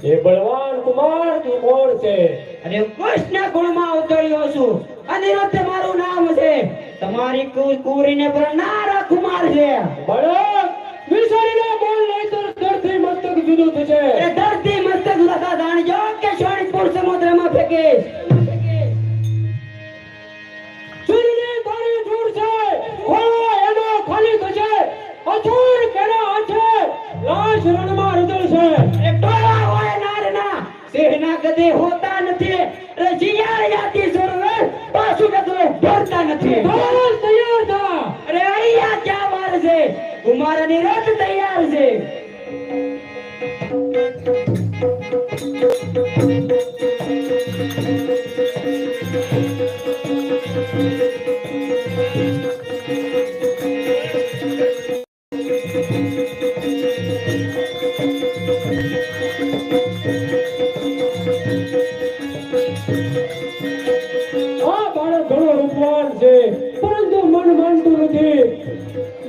એ બળવાન કુમાર તું કોણ છે? અરે કૃષ્ણ કુળમાં અવતર્યો છું. અનિરુદ્ધ મારું નામ છે. તમારી કુરીને પ્રનારા કુમાર છે. બળદ વિસરીને બોલ નહીં તો ધરતી મસ્તક જુદું થશે. એ ધરતી મસ્તક લગા દાણજો કે શોણિતપુર સમુદ્રમાં ફેંકીશ. સૂર્યને તારી જોડ છે, ખોળો એનો ખાલી થશે. અસુર કેના હાથે લાશ રણમાં રદળશે. એ ટોળા હોય નારના સિંહના ગદે હોતા નથી. અરે શિયાળ યાદી સુરવે પાછું ગદે ભરતા નથી. ચાલ તૈયાર થા. અરે અહીંયા ક્યાં વાર છે? કુમાર અનિરુદ્ધ તૈયાર છે. આ બાળક ઘણો રૂપવાન છે, પરંતુ મન માનતું નથી.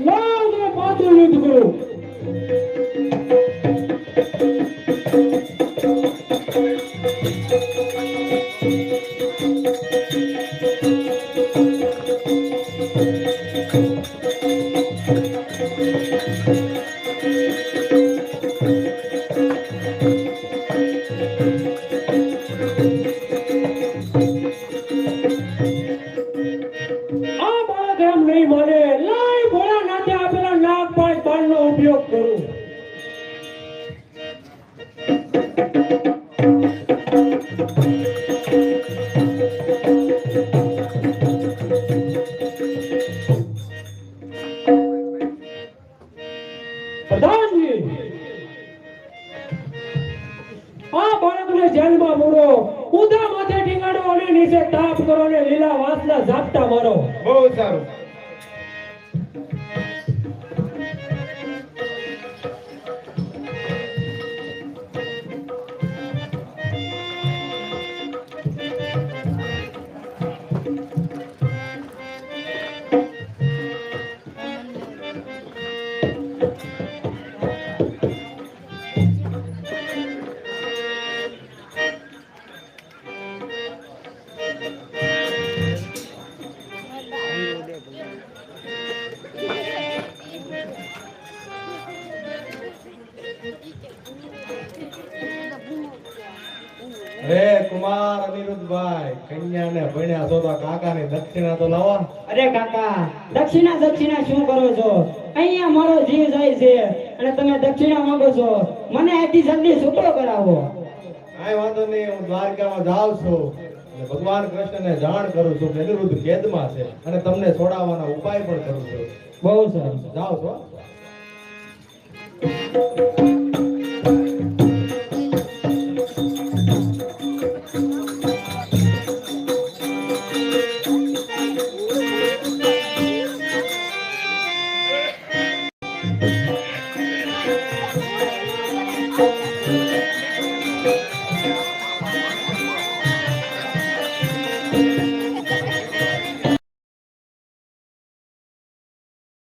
લાવ ને પાછું યુદ્ધ કરું. આ બાળક એમ નહીં માને. લાય ભોળા નાથે આપેલા નાગપાશ બાણનો ઉપયોગ કરું. પ્રધાનજી, આ બાળકને જેલમાં મૂકો. ઊંધા માથે ટીંગાડો અને નીચે તાપ કરો અને લીલા વાસના ઝાપટા મારો. બહુ સારું. અરે કુમાર અનિરુદ્ધભાઈ, કન્યાને ભણ્યા છો તો કાકાની દક્ષિણા તો લાવો. અરે કાકા, દક્ષિણા શું કરો છો? અહીંયા મારો જીવ જાય છે અને તમે દક્ષિણા માંગો છો. મને આથી જલ્દી છૂટો કરાવો. કાંઈ વાંધો નહીં, હું દ્વારકામાં જાઉં છું અને ભગવાન કૃષ્ણને જાણ કરું છું કે અનિરુદ્ધ કેદમાં છે અને તમને છોડાવવાના ઉપાય પણ કરું છું. બહુ સરસ. જાઓ છો.